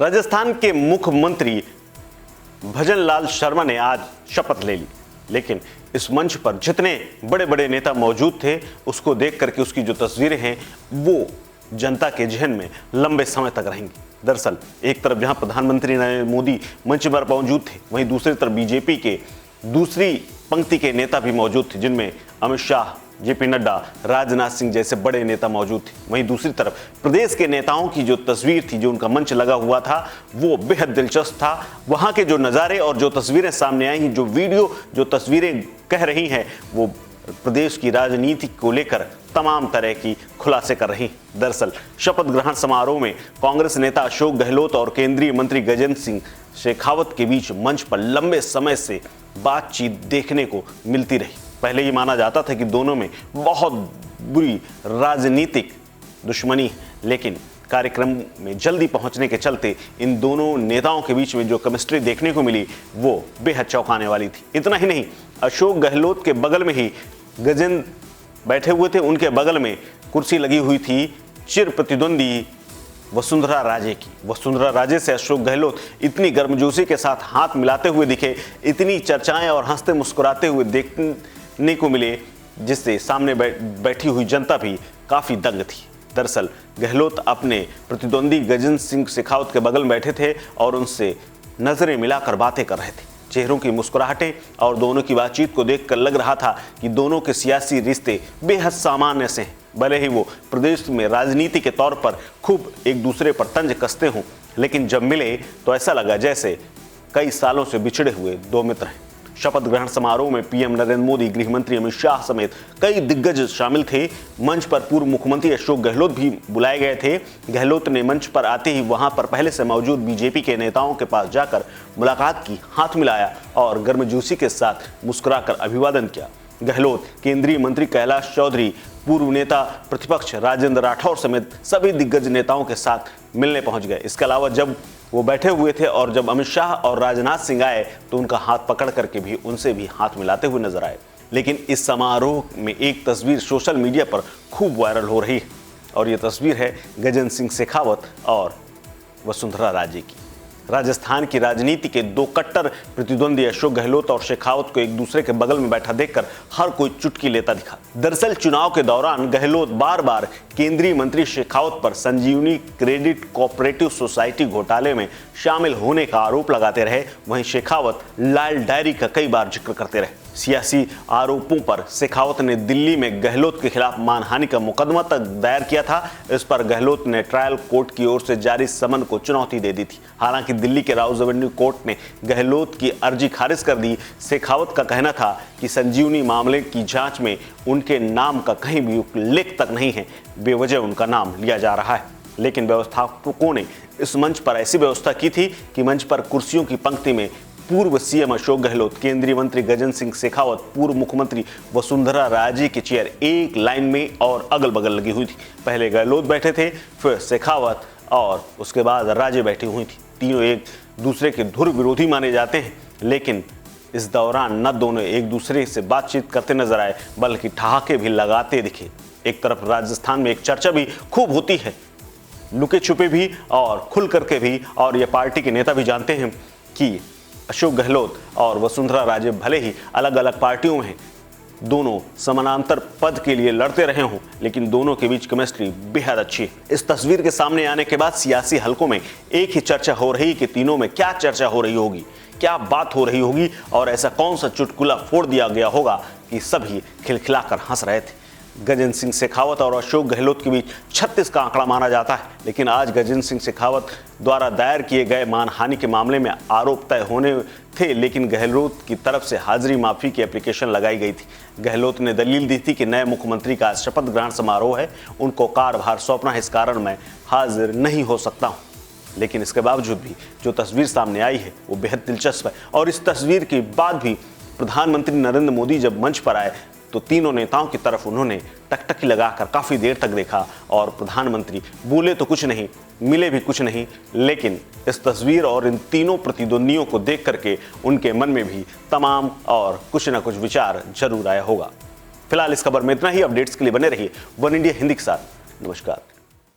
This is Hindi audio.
राजस्थान के मुख्यमंत्री भजनलाल शर्मा ने आज शपथ ले ली, लेकिन इस मंच पर जितने बड़े बड़े नेता मौजूद थे उसको देख करके उसकी जो तस्वीरें हैं वो जनता के जहन में लंबे समय तक रहेंगी। दरअसल एक तरफ जहां प्रधानमंत्री नरेंद्र मोदी मंच पर मौजूद थे, वहीं दूसरी तरफ बीजेपी के दूसरी पंक्ति के नेता भी मौजूद थे, जिनमें अमित शाह, जेपी नड्डा, राजनाथ सिंह जैसे बड़े नेता मौजूद थे। वहीं दूसरी तरफ प्रदेश के नेताओं की जो तस्वीर थी, जो उनका मंच लगा हुआ था, वो बेहद दिलचस्प था। वहां के जो नज़ारे और जो तस्वीरें सामने आई, जो वीडियो, जो तस्वीरें कह रही हैं, वो प्रदेश की राजनीति को लेकर तमाम तरह की खुलासे कर रही। दरअसल शपथ ग्रहण समारोह में कांग्रेस नेता अशोक गहलोत और केंद्रीय मंत्री गजेंद्र सिंह शेखावत के बीच मंच पर लंबे समय से बातचीत देखने को मिलती रही। पहले ये माना जाता था कि दोनों में बहुत बुरी राजनीतिक दुश्मनी, लेकिन कार्यक्रम में जल्दी पहुंचने के चलते इन दोनों नेताओं के बीच में जो केमिस्ट्री देखने को मिली वो बेहद चौंकाने वाली थी। इतना ही नहीं, अशोक गहलोत के बगल में ही गजेंद्र बैठे हुए थे, उनके बगल में कुर्सी लगी हुई थी चिर प्रतिद्वंदी वसुंधरा राजे की। वसुंधरा राजे से अशोक गहलोत इतनी गर्मजोशी के साथ हाथ मिलाते हुए दिखे, इतनी चर्चाएं और हंसते मुस्कुराते हुए देखने को मिले, जिससे सामने बैठी हुई जनता भी काफी दंग थी। दरअसल गहलोत अपने प्रतिद्वंदी गजेंद्र सिंह शेखावत के बगल में बैठे थे और उनसे नजरें मिलाकर बातें कर रहे थे। चेहरों की मुस्कुराहटें और दोनों की बातचीत को देखकर लग रहा था कि दोनों के सियासी रिश्ते बेहद सामान्य से हैं। भले ही वो प्रदेश में राजनीति के तौर पर खूब एक दूसरे पर तंज कसते हों, लेकिन जब मिले तो ऐसा लगा जैसे कई सालों से बिछड़े हुए दो मित्र हैं। शपथ ग्रहण समारोह में पीएम नरेंद्र मोदी, गृह मंत्री अमित शाह समेत कई दिग्गज शामिल थे। मंच पर पूर्व मुख्यमंत्री अशोक गहलोत भी बुलाए गए थे। गहलोत ने मंच पर आते ही वहां पर पहले से मौजूद बीजेपी के नेताओं के पास जाकर मुलाकात की, हाथ मिलाया और गर्मजोशी के साथ मुस्कुराकर अभिवादन किया। गहलोत केंद्रीय मंत्री कैलाश चौधरी, पूर्व नेता प्रतिपक्ष राजेंद्र राठौर समेत सभी दिग्गज नेताओं के साथ मिलने पहुंच गए। इसके अलावा जब वो बैठे हुए थे और जब अमित शाह और राजनाथ सिंह आए तो उनका हाथ पकड़ करके भी उनसे भी हाथ मिलाते हुए नजर आए। लेकिन इस समारोह में एक तस्वीर सोशल मीडिया पर खूब वायरल हो रही है और ये तस्वीर है गजेंद्र सिंह शेखावत और वसुंधरा राजे की। राजस्थान की राजनीति के दो कट्टर प्रतिद्वंदी अशोक गहलोत और शेखावत को एक दूसरे के बगल में बैठा देखकर हर कोई चुटकी लेता दिखा। दरअसल चुनाव के दौरान गहलोत बार बार केंद्रीय मंत्री शेखावत पर संजीवनी क्रेडिट कोऑपरेटिव सोसाइटी घोटाले में शामिल होने का आरोप लगाते रहे। वहीं शेखावत लाल डायरी का कई बार जिक्र करते रहे। सियासी आरोपों पर शेखावत ने दिल्ली में गहलोत के खिलाफ मानहानि का मुकदमा तक दायर किया था। इस पर गहलोत ने ट्रायल कोर्ट की ओर से जारी समन को चुनौती दे दी थी। हालांकि दिल्ली के राउज एवेन्यू कोर्ट ने गहलोत की अर्जी खारिज कर दी। शेखावत का कहना था कि संजीवनी मामले की जांच में उनके नाम का कहीं भी उल्लेख तक नहीं है, बेवजह उनका नाम लिया जा रहा है। लेकिन व्यवस्थापकों ने इस मंच पर ऐसी व्यवस्था की थी कि मंच पर कुर्सियों की पंक्ति में पूर्व सीएम अशोक गहलोत, केंद्रीय मंत्री गजेंद्र सिंह शेखावत, पूर्व मुख्यमंत्री वसुंधरा राजे की चेयर एक लाइन में और अगल बगल लगी हुई थी। पहले गहलोत बैठे थे, फिर शेखावत और उसके बाद राजे बैठी हुई थी। तीनों एक दूसरे के धुर विरोधी माने जाते हैं, लेकिन इस दौरान न दोनों एक दूसरे से बातचीत करते नजर आए, बल्कि ठहाके भी लगाते दिखे। एक तरफ राजस्थान में एक चर्चा भी खूब होती है, लुके छुपे भी और खुल करके भी, और ये पार्टी के नेता भी जानते हैं कि अशोक गहलोत और वसुंधरा राजे भले ही अलग अलग पार्टियों में हैं, दोनों समानांतर पद के लिए लड़ते रहे हों, लेकिन दोनों के बीच केमिस्ट्री बेहद अच्छी है। इस तस्वीर के सामने आने के बाद सियासी हलकों में एक ही चर्चा हो रही कि तीनों में क्या चर्चा हो रही होगी, क्या बात हो रही होगी और ऐसा कौन सा चुटकुला फोड़ दिया गया होगा कि सभी खिलखिलाकर हंस रहे थे। गजेंद्र सिंह शेखावत और अशोक गहलोत के बीच 36 का आंकड़ा माना जाता है, लेकिन आज गजेंद्र सिंह शेखावत द्वारा दायर किए गए मानहानि के मामले में आरोप तय होने थे, लेकिन गहलोत की तरफ से हाजिरी माफी की एप्लीकेशन लगाई गई थी। गहलोत ने दलील दी थी कि नए मुख्यमंत्री का शपथ ग्रहण समारोह है, उनको कार्यभार सौंपना है, इस कारण मैं हाजिर नहीं हो सकता हूँ। लेकिन इसके बावजूद भी जो तस्वीर सामने आई है वो बेहद दिलचस्प है और इस तस्वीर के बाद भी प्रधानमंत्री नरेंद्र मोदी जब मंच पर आए तो तीनों नेताओं की तरफ उन्होंने टकटकी लगाकर काफी देर तक देखा और प्रधानमंत्री बोले तो कुछ नहीं, मिले भी कुछ नहीं, लेकिन इस तस्वीर और इन तीनों प्रतिद्वंदियों को देख करके उनके मन में भी तमाम और कुछ ना कुछ विचार जरूर आया होगा। फिलहाल इस खबर में इतना ही। अपडेट्स के लिए बने रहिए वन इंडिया हिंदी के साथ। नमस्कार।